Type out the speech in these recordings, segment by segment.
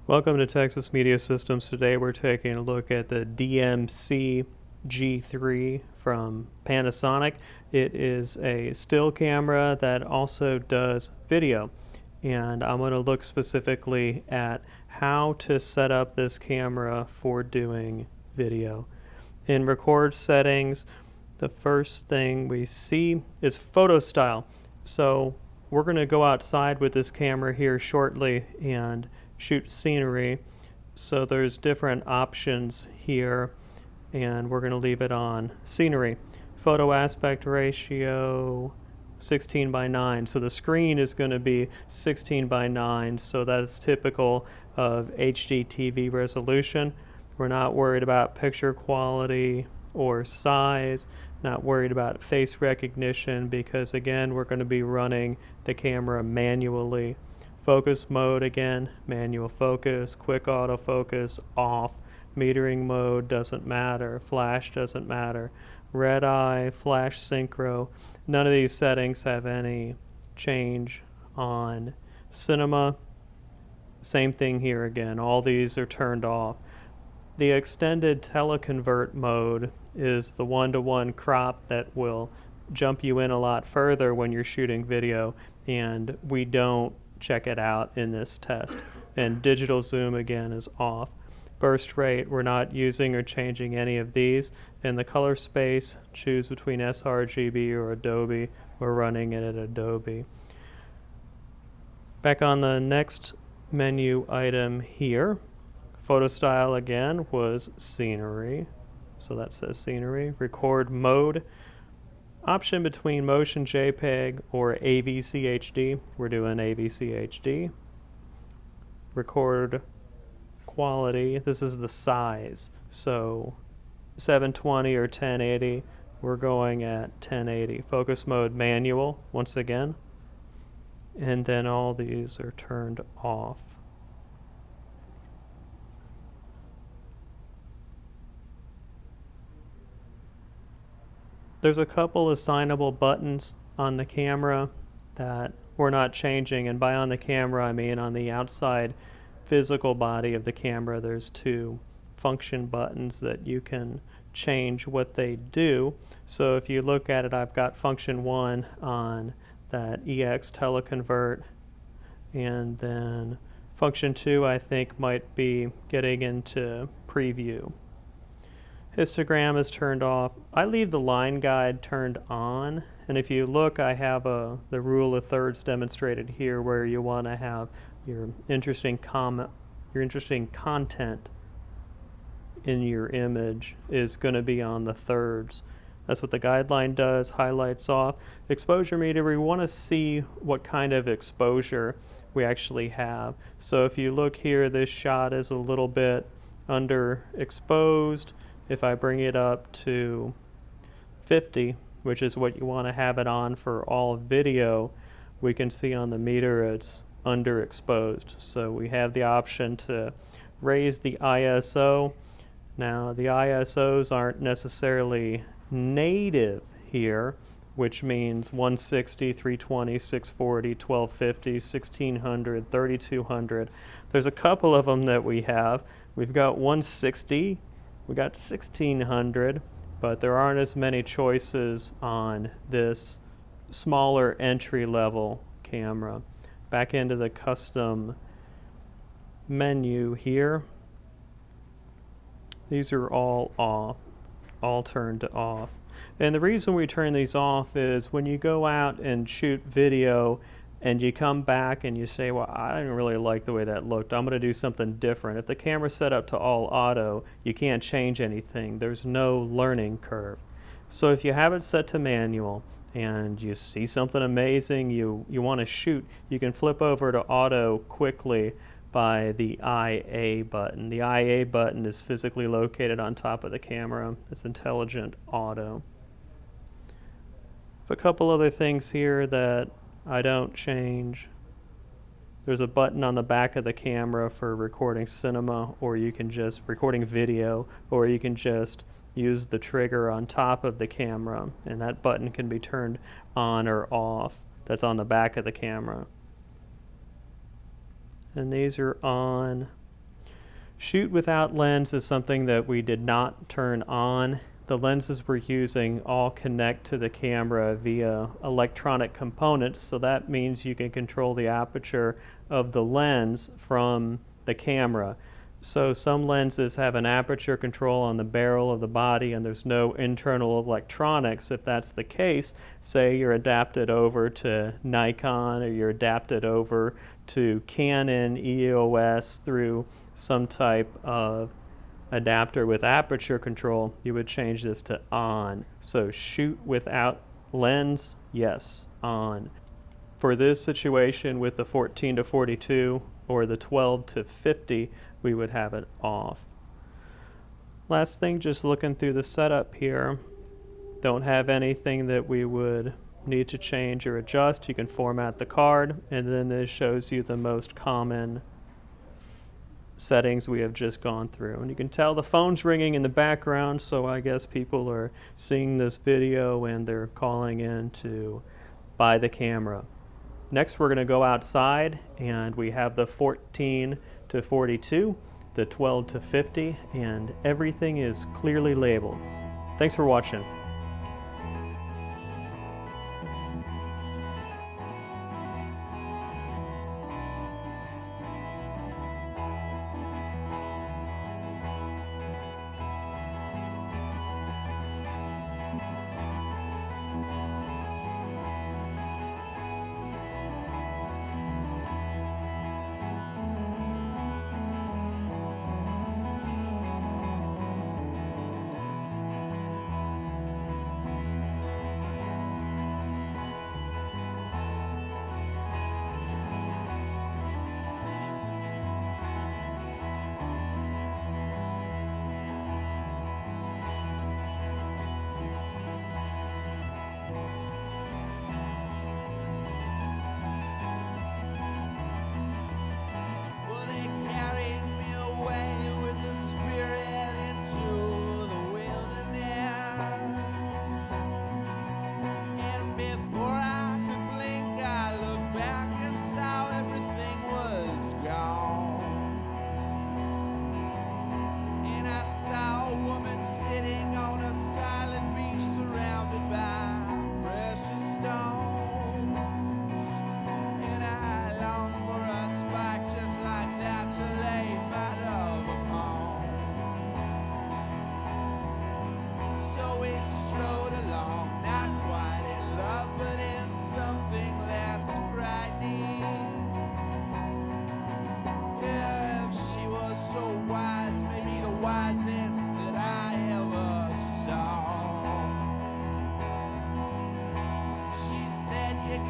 Welcome to Texas Media Systems. Today we're taking a look at the DMC-G3 from Panasonic. It is a still camera that also does video. And I'm going to look specifically at how to set up this camera for doing video. In record settings, the first thing we see is photo style. So we're going to go outside with this camera here shortly and shoot scenery. So there's different options here, and we're going to leave it on scenery. Photo aspect ratio 16 by 9. So the screen is going to be 16 by 9. So that is typical of HD TV resolution. We're not worried about picture quality or size, not worried about face recognition, because again, we're going to be running the camera manually. Focus mode, again, manual focus, quick autofocus, off. Metering mode doesn't matter, flash doesn't matter. Red eye, flash synchro, none of these settings have any change on cinema. Same thing here again, all these are turned off. The extended teleconvert mode is the one-to-one crop that will jump you in a lot further when you're shooting video, and we don't check it out in this test. And digital zoom again is off. Burst rate, we're not using or changing any of these. In the color space, choose between sRGB or Adobe. We're running it at Adobe. Back on the next menu item here, photo style again was scenery. So that says scenery. Record mode, option between motion JPEG or AVC HD. We're doing AVC HD. Record quality, this is the size. So 720 or 1080, we're going at 1080. Focus mode manual, once again. And then all these are turned off. There's a couple assignable buttons on the camera that we're not changing, and by on the camera I mean on the outside physical body of the camera. There's two function buttons that you can change what they do. So if you look at it, I've got function 1 on that EX teleconvert, and then function 2 I think might be getting into preview. Histogram is turned off. I leave the line guide turned on, and if you look, I have the rule of thirds demonstrated here, where you want to have your interesting content in your image is going to be on the thirds. That's what the guideline does, highlights off. Exposure meter, we want to see what kind of exposure we actually have. So if you look here, this shot is a little bit underexposed. If I bring it up to 50, which is what you want to have it on for all video, we can see on the meter it's underexposed. So we have the option to raise the ISO. Now the ISOs aren't necessarily native here, which means 160, 320, 640, 1250, 1600, 3200. There's a couple of them that we have. We've got 160. We got 1600, but there aren't as many choices on this smaller entry-level camera. Back into the custom menu here. These are all off, all turned off. And the reason we turn these off is when you go out and shoot video and you come back and you say, well, I didn't really like the way that looked, I'm going to do something different. If the camera's set up to all auto, you can't change anything. There's no learning curve. So if you have it set to manual and you see something amazing you want to shoot, you can flip over to auto quickly by the IA button. The IA button is physically located on top of the camera. It's intelligent auto. A couple other things here that I don't change. There's a button on the back of the camera for recording cinema, or you can just recording video, or you can just use the trigger on top of the camera, and that button can be turned on or off. That's on the back of the camera. And these are on Shoot without lens is something that we did not turn on. The lenses we're using all connect to the camera via electronic components, so that means you can control the aperture of the lens from the camera. So some lenses have an aperture control on the barrel of the body and there's no internal electronics. If that's the case, say you're adapted over to Nikon or you're adapted over to Canon EOS through some type of adapter with aperture control, you would change this to on. So shoot without lens, yes, on. For this situation with the 14 to 42 or the 12 to 50, we would have it off. Last thing, just looking through the setup here, don't have anything that we would need to change or adjust. You can format the card, and then this shows you the most common settings we have just gone through. And you can tell the phone's ringing in the background, so I guess people are seeing this video and they're calling in to buy the camera. Next, we're going to go outside, and we have the 14 to 42, the 12 to 50, and everything is clearly labeled. Thanks for watching.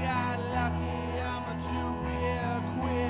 Got lucky, I'm a true real quick.